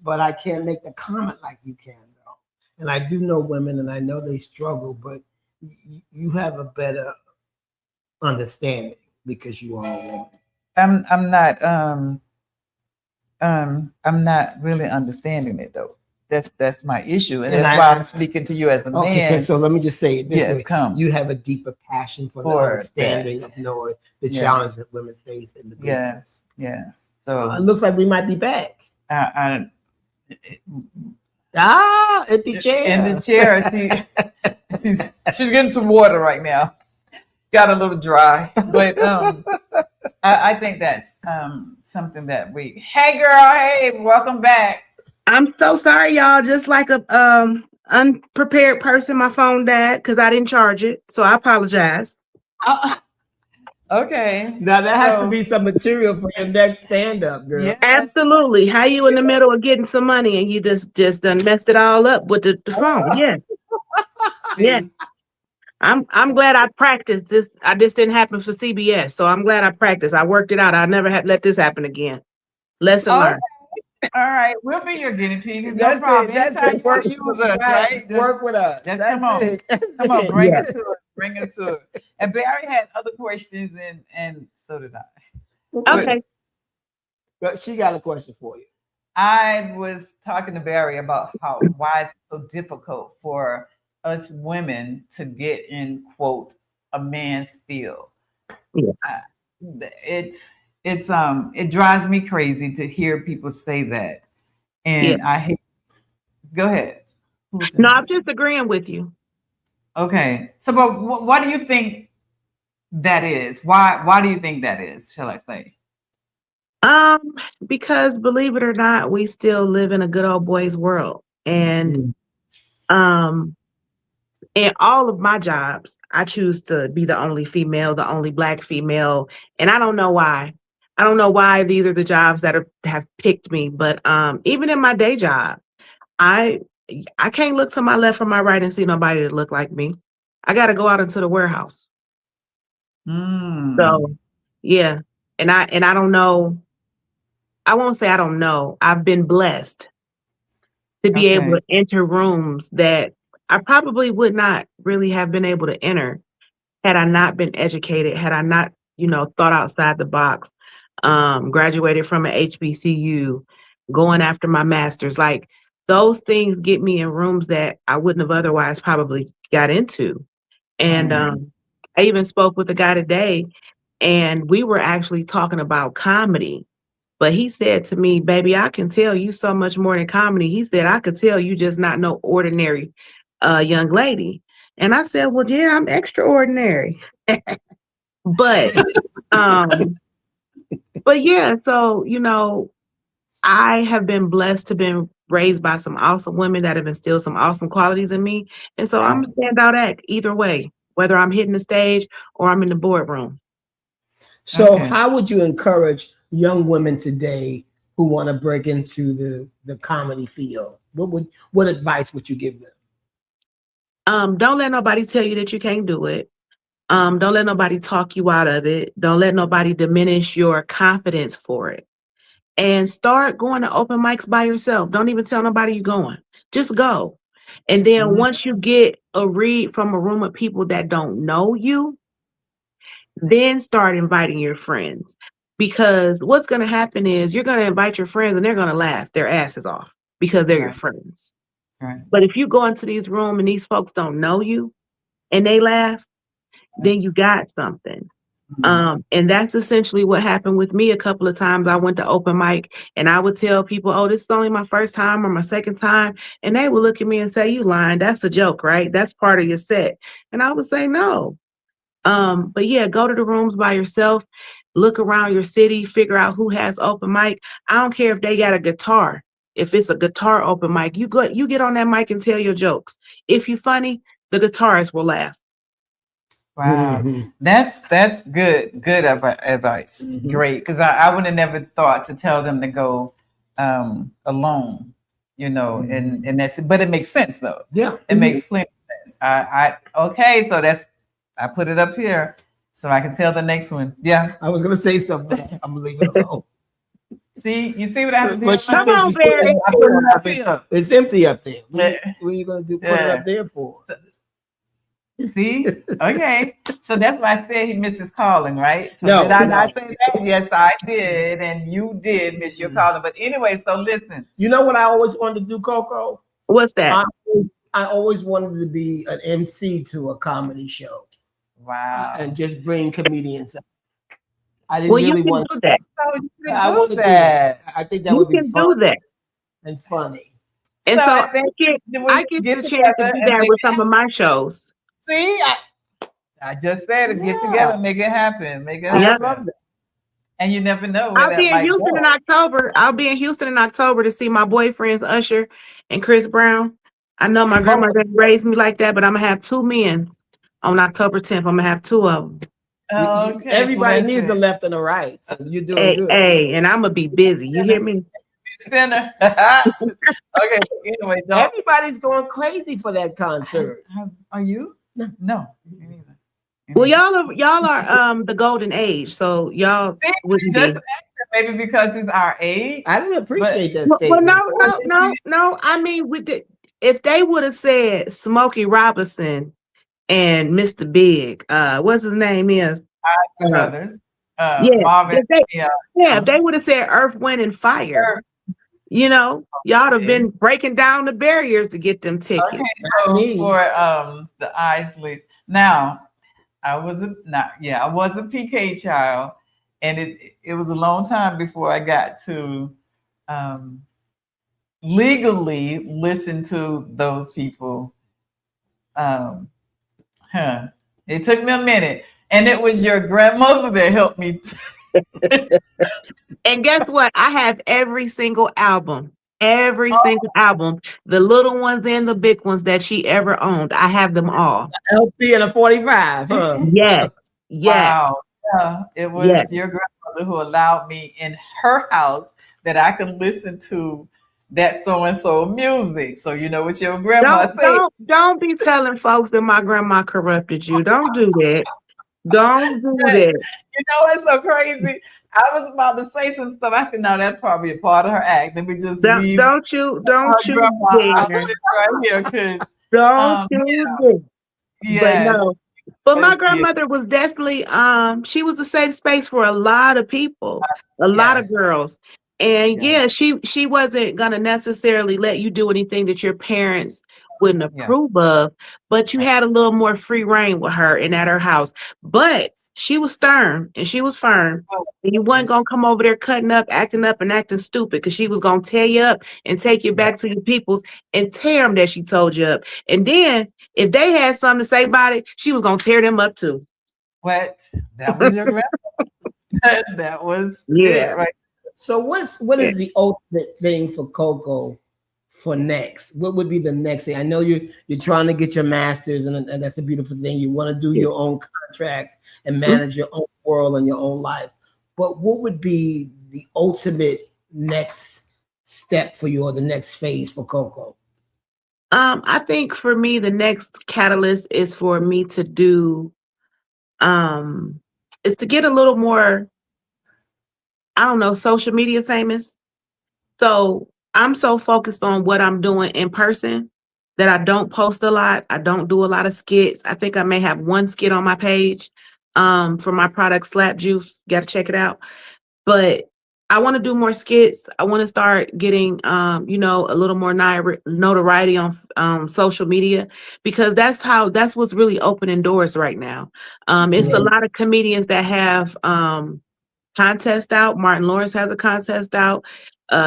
But I can't make the comment like you can, though. And I do know women, and I know they struggle, but you have a better understanding because you are a woman. I'm not really understanding it though. That's my issue, and that's why I'm speaking to you as a man. So let me just say it this way: you have a deeper passion for the understanding of knowing the challenges that women face in the business. Yeah. So it looks like we might be back. In the chair. In the chair. She's getting some water right now. Got a little dry, but I think that's something that hey girl, hey, welcome back. I'm so sorry, y'all. Just like a unprepared person, my phone died because I didn't charge it. So I apologize. Okay. Now that has to be some material for your next stand-up, girl. Yeah. Absolutely. How you in the middle of getting some money and you just done messed it all up with the phone? Yeah. Yeah. I'm glad I practiced this. This didn't happen for CBS, so I'm glad I practiced. I worked it out. I never have let this happen again. Lesson learned. All right, we'll be your guinea pigs. No problem. Anytime you want to use us, right? Just work with us. Just come on, bring it to it. Bring it to it. And Barry had other questions, and so did I. Okay. But she got a question for you. I was talking to Barry about why it's so difficult for us women to get in, quote, a man's field. Yeah. It drives me crazy to hear people say that, and I hate. Go ahead. No, I'm just agreeing with you. Okay, so but what do you think that is? Why do you think that is? Shall I say? Because believe it or not, we still live in a good old boys world, and in all of my jobs, I choose to be the only female, the only Black female, and I don't know why. I don't know why these are the jobs that have picked me, but even in my day job, I can't look to my left or my right and see nobody that look like me. I got to go out into the warehouse. So, yeah, and I don't know. I won't say I don't know. I've been blessed to be able to enter rooms that I probably would not really have been able to enter had I not been educated, had I not, thought outside the box, graduated from an HBCU, going after my master's. Like those things get me in rooms that I wouldn't have otherwise probably got into. And I even spoke with a guy today, and we were actually talking about comedy. But he said to me, baby, I can tell you so much more than comedy. He said, I could tell you just not no ordinary young lady. And I said, well, yeah, I'm extraordinary. But yeah, so I have been blessed to been raised by some awesome women that have instilled some awesome qualities in me. And so I'm a standout act either way, whether I'm hitting the stage or I'm in the boardroom. So how would you encourage young women today who want to break into the comedy field? What advice would you give them? Don't let nobody tell you that you can't do it. Don't let nobody talk you out of it. Don't let nobody diminish your confidence for it. And start going to open mics by yourself. Don't even tell nobody you're going. Just go. And then once you get a read from a room of people that don't know you, then start inviting your friends. Because what's going to happen is you're going to invite your friends and they're going to laugh their asses off because they're your friends. Right. But if you go into these rooms and these folks don't know you and they laugh, then you got something. And that's essentially what happened with me a couple of times. I went to open mic and I would tell people, oh, this is only my first time or my second time. And they would look at me and say, you lying. That's a joke, right? That's part of your set. And I would say, no. But yeah, go to the rooms by yourself, look around your city, figure out who has open mic. I don't care if they got a guitar. If it's a guitar open mic, you get on that mic and tell your jokes. If you're funny, the guitarist will laugh. Wow, that's good advice. Great, because I would have never thought to tell them to go alone, and that's, but it makes sense though. Yeah, it makes plenty of sense. So I put it up here so I can tell the next one. Yeah, I was gonna say something, but I'm gonna leave it alone. You see what I have to do? Come on, Barry. It's empty up there. What are you gonna do? Put it up there for? See? Okay. So that's why I said he missed his calling, right? So No, did I not say that? Yes, I did. And you did miss your calling. But anyway, so listen. You know what I always wanted to do, Coco? What's that? I always wanted to be an MC to a comedy show. Wow. And just bring comedians up. I didn't well, really you can want do that. I want to do that. I think that You would be can fun do that. and funny. And so I get the chance to do that with some of my shows. See, I just said it. Get together, make it happen. Make it I happen. love that. And you never know where I'll that be in might Houston go. in October. I'll be in Houston in October to see my boyfriends Usher and Chris Brown. I know my grandmother raised me like that, but I'm gonna have two men on October 10th. I'm gonna have two of them. Okay, Everybody needs the left and the right. So you're doing good. Hey, and I'm gonna be busy. You hear me? Center. Okay. Anyway, everybody's going crazy for that concert. Are you? No. Me neither. Well, y'all are the golden age, so y'all wouldn't be. Maybe because it's our age. I didn't appreciate that Well, statement. no. I mean, if they would have said Smokey Robinson and Mr. Big, what's his name is? Brothers. Marvin. If they would have said Earth, Wind, and Fire. Y'all have been breaking down the barriers to get them tickets. Okay, so for the Isley. Now, I was a PK child, and it was a long time before I got to legally listen to those people. It took me a minute, and it was your grandmother that helped me. And guess what? I have every single album, the little ones and the big ones that she ever owned. I have them all. LP and a 45. Huh? Yes. Wow. Yeah, it was your grandmother who allowed me in her house that I could listen to that so-and-so music. So you know what your grandma said. Don't be telling folks that my grandma corrupted you. Don't do that. Don't do that. You know what's so crazy? I was about to say some stuff. I said, no, that's probably a part of her act. Let me just leave Don't you her grandma out dare. right here, because Don't you dare. But yes, no. But my yeah, grandmother was definitely she was a safe space for a lot of people, a lot of yes, girls. And yes, yeah, she wasn't gonna necessarily let you do anything that your parents wouldn't yes. approve of, but you had a little more free reign with her and at her house. But she was stern and she was firm. And you wasn't gonna come over there cutting up, and acting stupid because she was gonna tear you up and take you back to your peoples and tear them that she told you up. And then if they had something to say about it, she was gonna tear them up too. What? That was your grandma. That was Yeah. it, right? So what is the ultimate thing for Coco for next? What would be the next thing? I know you're trying to get your master's, and that's a beautiful thing. You want to do your own contracts and manage your own world and your own life. But what would be the ultimate next step for you, or the next phase for Coco? I think for me, the next catalyst is for me to do is to get a little more, I don't know, social media famous. So I'm so focused on what I'm doing in person that I don't post a lot. I don't do a lot of skits. I think I may have one skit on my page for my product Slap Juice. Got to check it out. But I want to do more skits. I want to start getting, a little more notoriety on social media, because that's what's really opening doors right now. It's a lot of comedians that have contest out. Martin Lawrence has a contest out.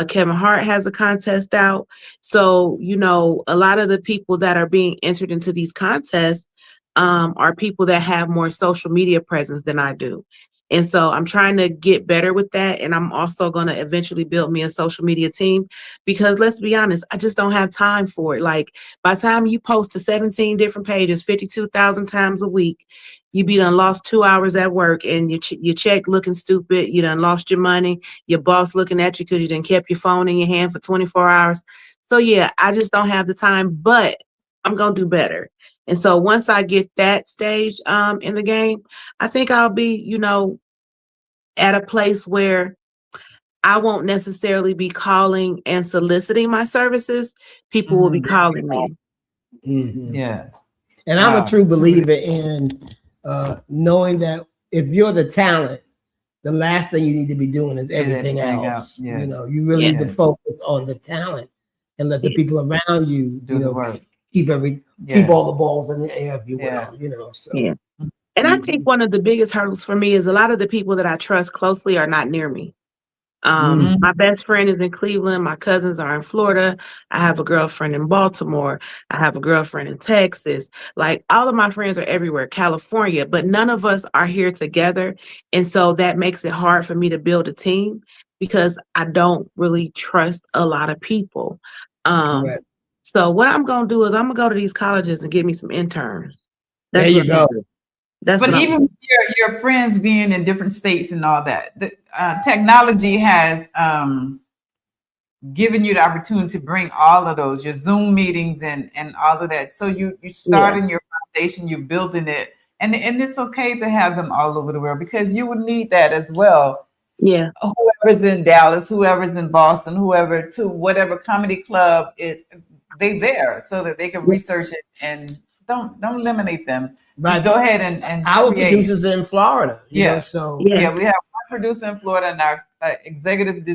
Kevin Hart has a contest out. So, a lot of the people that are being entered into these contests are people that have more social media presence than I do. And so I'm trying to get better with that. And I'm also going to eventually build me a social media team, because let's be honest, I just don't have time for it. Like, by the time you post to 17 different pages, 52,000 times a week, you be done lost 2 hours at work, and your check looking stupid. You done lost your money. Your boss looking at you because you done kept your phone in your hand for 24 hours. So yeah, I just don't have the time, but I'm going to do better. And so once I get that stage in the game, I think I'll be, at a place where I won't necessarily be calling and soliciting my services. People will be calling me. Mhm. Yeah. And I'm a true believer in knowing that if you're the talent, the last thing you need to be doing is everything else. Yes. You really need to Yes. focus on the talent and let the people around you, Do the work. keep all the balls in the air, if you will. So Yeah. And I think one of the biggest hurdles for me is a lot of the people that I trust closely are not near me. My best friend is in Cleveland. My cousins are in Florida. I have a girlfriend in Baltimore. I have a girlfriend in Texas. Like, all of my friends are everywhere, California, but none of us are here together. And so that makes it hard for me to build a team, because I don't really trust a lot of people. correct. So what I'm going to do is I'm going to go to these colleges and get me some interns. There That's you what I'm go. gonna do. That's But what I'm even with your friends being in different states and all that, the technology has given you the opportunity to bring all of those, your Zoom meetings and all of that. So you starting your foundation, you're building it, and it's okay to have them all over the world, because you would need that as well. Yeah. Whoever's in Dallas, whoever's in Boston, whoever, to whatever comedy club is, they there so that they can research it, and don't eliminate them. Right. Just go ahead and Our create. producers are in Florida. We have we have one producer in Florida, and our executive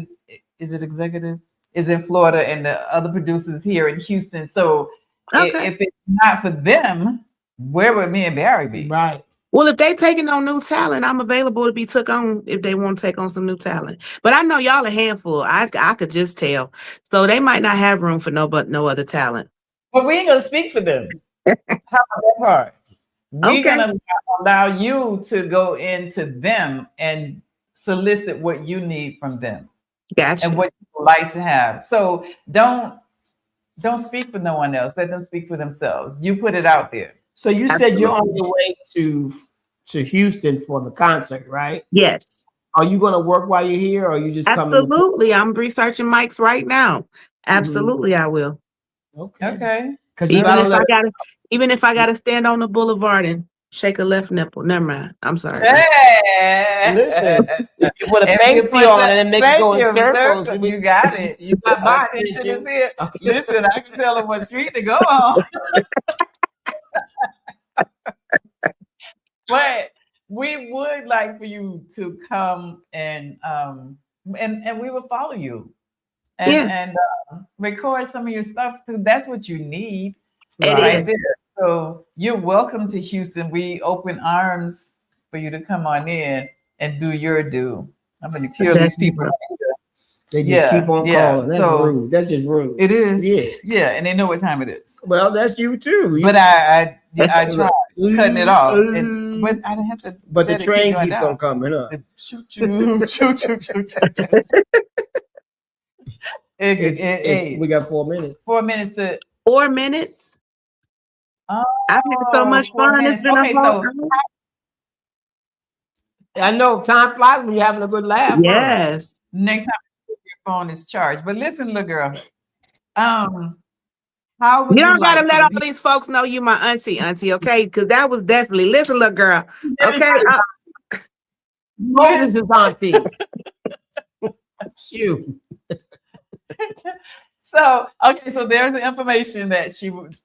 is in Florida, and the other producers here in Houston. So if it's not for them, where would me and Barry be? Right. Well, if they taking on new talent, I'm available to be took on if they want to take on some new talent. But I know y'all a handful. I could just tell. So they might not have room for no other talent. But we ain't gonna speak for them. How about that part? We're gonna allow you to go into them and solicit what you need from them. Gotcha. And what you would like to have. So don't speak for no one else. Let them speak for themselves. You put it out there. So you said you're on your way to Houston for the concert, right? Yes. Are you going to work while you're here, or are you just coming? Absolutely. I'm researching mics right now. Absolutely, I will. Okay. Okay. Because even if I gotta stand on the boulevard and Shake a left nipple. Never mind. I'm sorry. Listen, if you put a If pasty you put on that- it and make it thank go in you, circles, circle, you got it. You got my Attention attention. is here. Okay. Listen, I can tell them what street to go on. But we would like for you to come and we will follow you and record some of your stuff because that's what you need It right is. there. So you're welcome to Houston. We open arms for you to come on in and do your due. I'm going to kill these people. They just keep on calling. That's So rude. That's just rude. it is. Yeah. Yeah, and they know what time it is. Well, that's you too. But I tried cutting it off, but I didn't have to. But the let it train keep going keeps down. on coming up. Shoot, shoot, shoot, shoot, shoot, shoot. We got 4 minutes. 4 minutes to 4 minutes. Oh, I've had so much 4 fun. minutes. It's been Okay, a whole so I know time flies when you're having a good laugh. huh? yes. next time your phone is charged. But listen, little girl, how would You don't like gotta for let the all people- these folks know you my auntie, okay? Because that was definitely listen, little girl. Okay. Moses is auntie. Shoot. So okay, so there's the information that she would.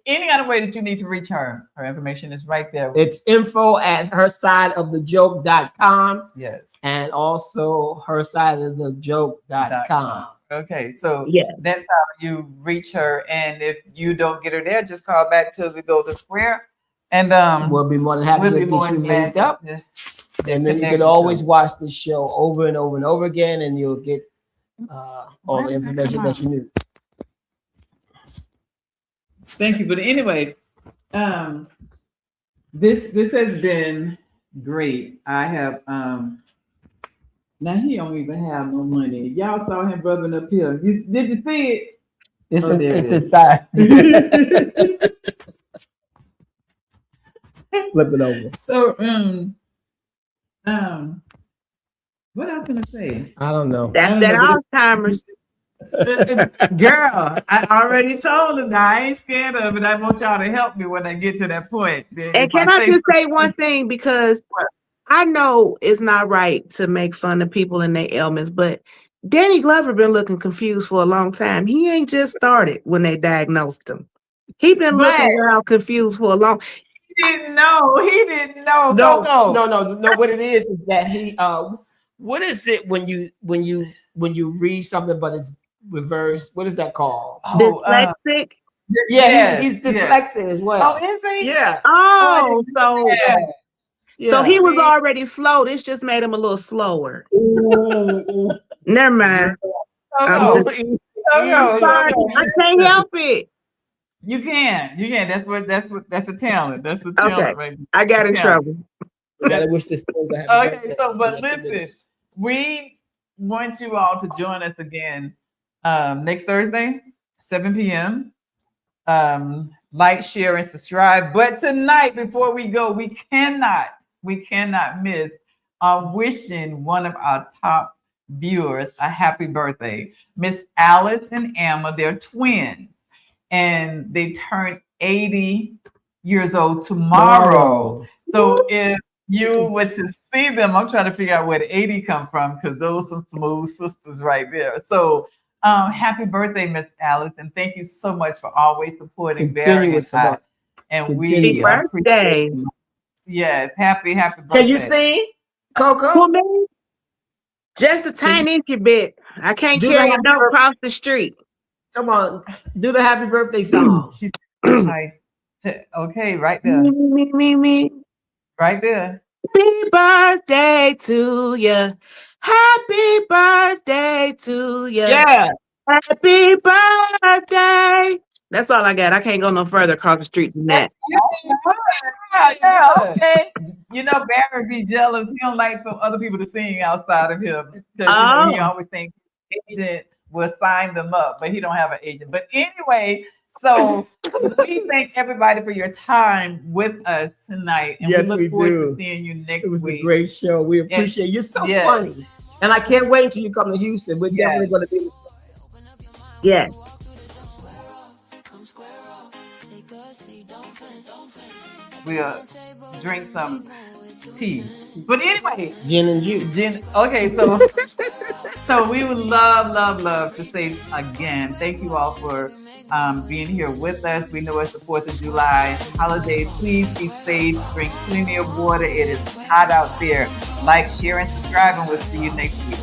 Any other way that you need to reach her, her information is right there. It's info@hersideofthejoke.com Yes. and also hersideofthejoke.com. Okay, so Yeah. that's how you reach her. And if you don't get her there, just call back to the Golden Square, and We'll be more than happy we'll to be more get you than glad linked up. to- And then you connect can with always you. watch the show over and over and over again, and you'll get all Why the did that information come that out? you need. Thank you. But anyway, this has been great. I have now he don't even have no money. Y'all saw him rubbing up here. Did you see it? It's, Oh, there it it's is. inside. Flip it over. So what I was gonna say? I don't know. That's that Alzheimer's. Girl, I already told him that I ain't scared of it. I want y'all to help me when I get to that point. And can I just say one thing? Because I know it's not right to make fun of people and their ailments, but Danny Glover been looking confused for a long time. He ain't just started when they diagnosed him. He been looking around confused for a long. He didn't know. He didn't know. No. Coco. What it is that he what is it when you read something but it's reversed? What is that called? Dyslexic. Yeah, he's dyslexic as well. Oh, is he? Yeah. Oh, so Yeah. he was already slow. This just made him a little slower. Ooh. Never mind. Coco. I'm sorry. I can't help it. You can. That's a talent. That's a talent, Okay. right? I got in Yeah. trouble. I wish this was a happy Okay, birthday. so but Yes, it listen, is. we want you all to join us again next Thursday, 7 p.m. Like, share, and subscribe. But tonight, before we go, we cannot miss wishing one of our top viewers a happy birthday. Miss Alice and Emma, they're twins, and they turn 80 years old tomorrow. So if you were to see them, I'm trying to figure out where the 80 come from because those are smooth sisters right there. So happy birthday, Miss Alice, and thank you so much for always supporting Barry and I. And we Happy birthday. Yes, happy birthday. Can you sing, Coco? For me, just a tiny bit. I can't Do carry that a note across the street. Come on, do the happy birthday song. She's like, okay, right there, Me. right there. Happy birthday to you. Happy birthday to you. Yeah. Happy birthday. That's all I got. I can't go no further across the street than that. Yeah, okay. You know, Barry be jealous. He don't like for other people to sing outside of him because he always thinks his agent will sign them up, but he don't have an agent. But anyway, so we thank everybody for your time with us tonight, and Yes, we look we forward do. to seeing you next It was week. a great show. We appreciate you. You're so Yes. funny. And I can't wait until you come to Houston. We're definitely going to be. Yeah. Come square up, take a seat, don't fence. we'll drink some tea. But anyway, Gin and juice. Okay, so we would love to say again, thank you all for being here with us. We know it's the 4th of July holiday. Please be safe, drink plenty of water. It is hot out there. Like, share, and subscribe, and we'll see you next week.